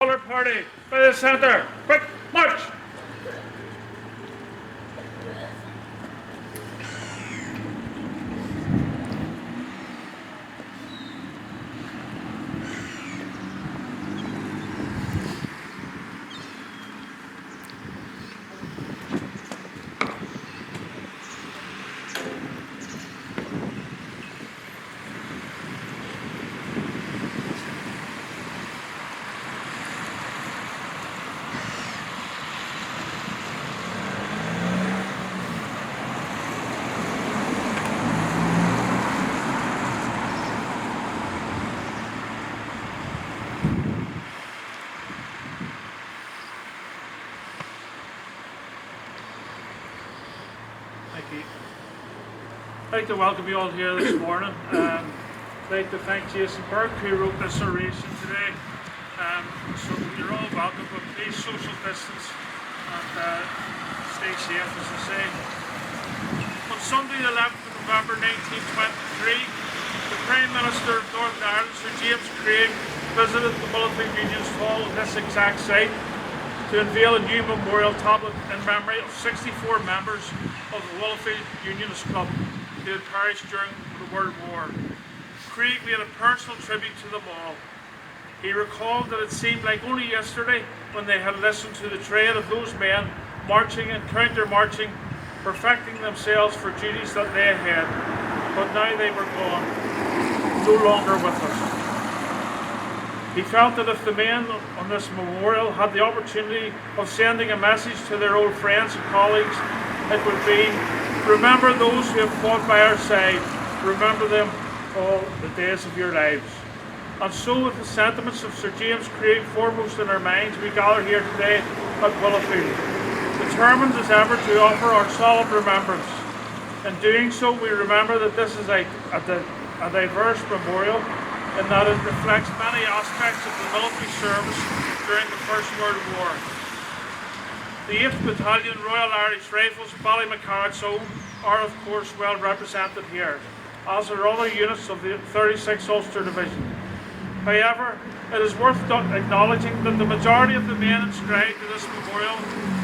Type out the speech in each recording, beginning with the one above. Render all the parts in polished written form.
colour party by the centre. Quick, march! I'd like to welcome you all here this morning. I'd like to thank Jason Burke who wrote this oration today. So you're all welcome, but please social distance and stay safe, as I say. On Sunday the 11th of November 1923, the Prime Minister of Northern Ireland, Sir James Craig, visited the Willowfield Unionist Hall at this exact site to unveil a new memorial tablet in memory of 64 members of the Willowfield Unionist Club who had perished during the World War. Craig made a personal tribute to them all. He recalled that it seemed like only yesterday when they had listened to the trade of those men marching and counter-marching, perfecting themselves for duties that lay ahead. But now they were gone, no longer with us. He felt that if the men on this memorial had the opportunity of sending a message to their old friends and colleagues, it would be, remember those who have fought by our side, remember them all the days of your lives. And so with the sentiments of Sir James Craig foremost in our minds, we gather here today at Willowfield, determined as ever to offer our solemn remembrance. In doing so, we remember that this is a diverse memorial in that it reflects many aspects of the military service during the First World War. The 8th Battalion Royal Irish Rifles Ballymacard's Own are of course well represented here, as are other units of the 36th Ulster Division. However, it is worth acknowledging that the majority of the men inscribed to this memorial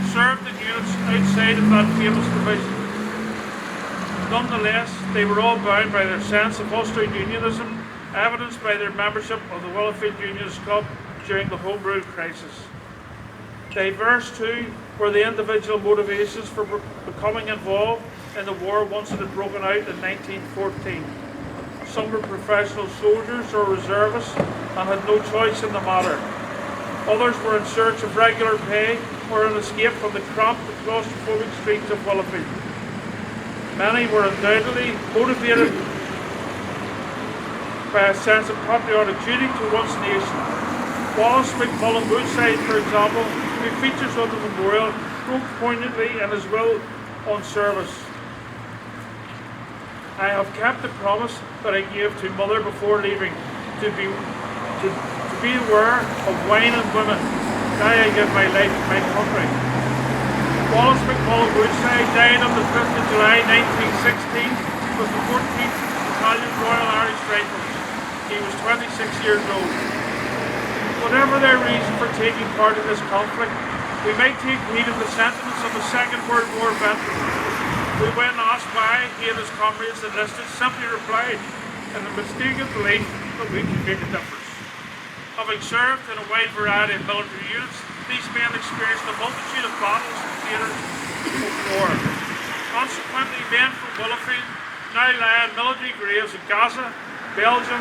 served in units outside of that famous division. Nonetheless, they were all bound by their sense of Ulster unionism, evidenced by their membership of the Willowfield Unionist Club during the Home Rule crisis. Diverse too were the individual motivations for becoming involved in the war once it had broken out in 1914. Some were professional soldiers or reservists and had no choice in the matter. Others were in search of regular pay or an escape from the cramped and claustrophobic streets of Willowfield. Many were undoubtedly motivated by a sense of patriotic duty to one's nation. Wallace McMullen Woodside, for example, who features on the memorial, wrote poignantly in his will on service. I have kept the promise that I gave to mother before leaving, to be aware of wine and women. Now I give my life to my country. Wallace McMullen Woodside died on the 5th of July 1916 with the 14th Battalion Royal Irish Rifles. He was 26 years old. Whatever their reason for taking part in this conflict, we may take heed of the sentiments of the Second World War veteran, who when asked why he and his comrades enlisted, simply replied in the mistaken belief that we can make a difference. Having served in a wide variety of military units, these men experienced a multitude of battles and theatres of war. Consequently, men from Willowfield now lie in military graves in Gaza, Belgium,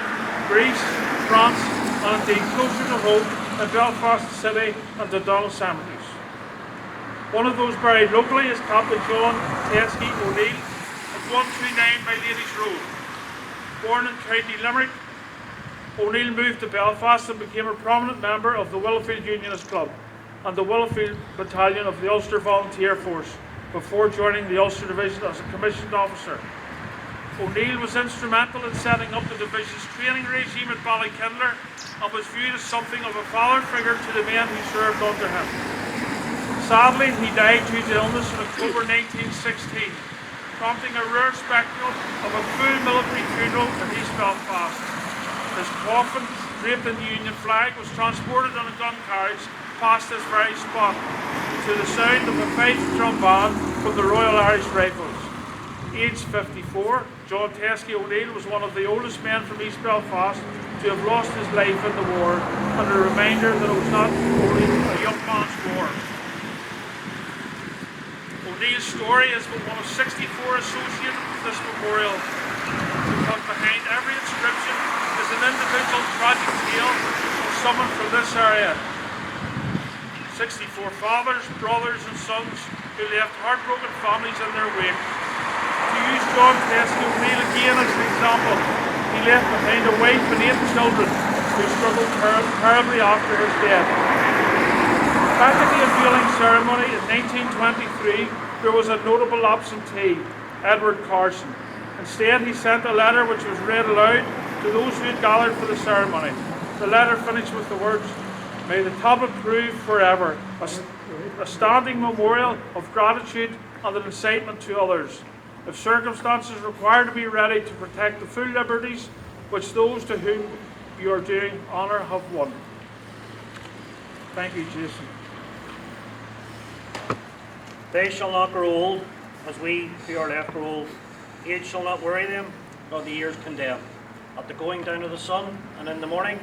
Greece, France, and indeed closer to home in Belfast City and the Dundalk cemeteries. One of those buried locally is Captain John Teskey O'Neill at 129 by Ladies Road. Born in County Limerick, O'Neill moved to Belfast and became a prominent member of the Willowfield Unionist Club and the Willowfield Battalion of the Ulster Volunteer Force before joining the Ulster Division as a commissioned officer. O'Neill was instrumental in setting up the division's training regime at Ballykindler and was viewed as something of a father figure to the men who served under him. Sadly, he died due to illness in October 1916, prompting a rare spectacle of a full military funeral in East Belfast. His coffin draped in the Union flag, was transported on a gun carriage past this very spot to the sound of a fife and drum band from the Royal Irish Rifles. Aged 54, John Teskey O'Neill was one of the oldest men from East Belfast to have lost his life in the war, and a reminder that it was not only a young man's war. O'Neill's story is but one of 64 associated with this memorial, because behind every inscription is an individual tragic tale of someone from this area. 64 fathers, brothers and sons who left heartbroken families in their wake. To use John Teskey O'Neill again as an example, he left behind a wife and 8 children who struggled terribly after his death. Back at the unveiling ceremony in 1923, there was a notable absentee, Edward Carson. Instead, he sent a letter which was read aloud to those who had gathered for the ceremony. The letter finished with the words, "May the tablet prove forever a standing memorial of gratitude and an incitement to others. If circumstances require to be ready to protect the full liberties which those to whom you are doing honour have won." Thank you, Jason. They shall not grow old, as we who are left grow old. Age shall not worry them, nor the years condemn. At the going down of the sun, and in the morning,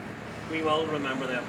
we will remember them.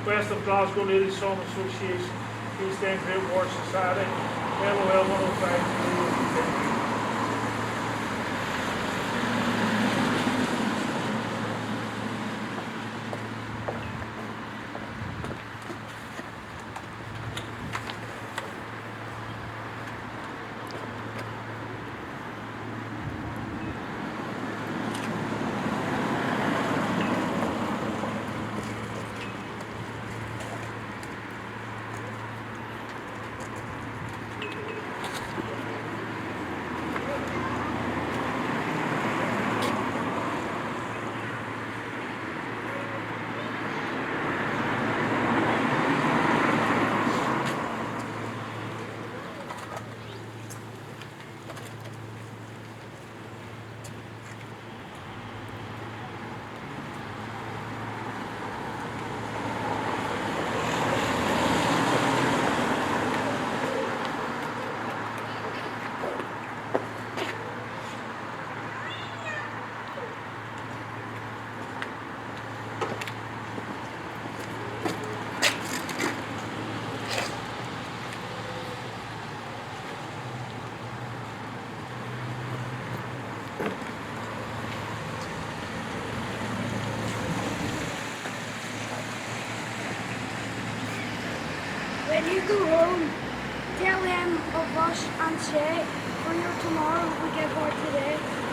West of Glasgow Ladies Song Association, East End Great War Society, LOL 105. When you go home, tell them of us and say, for your tomorrow we give our today.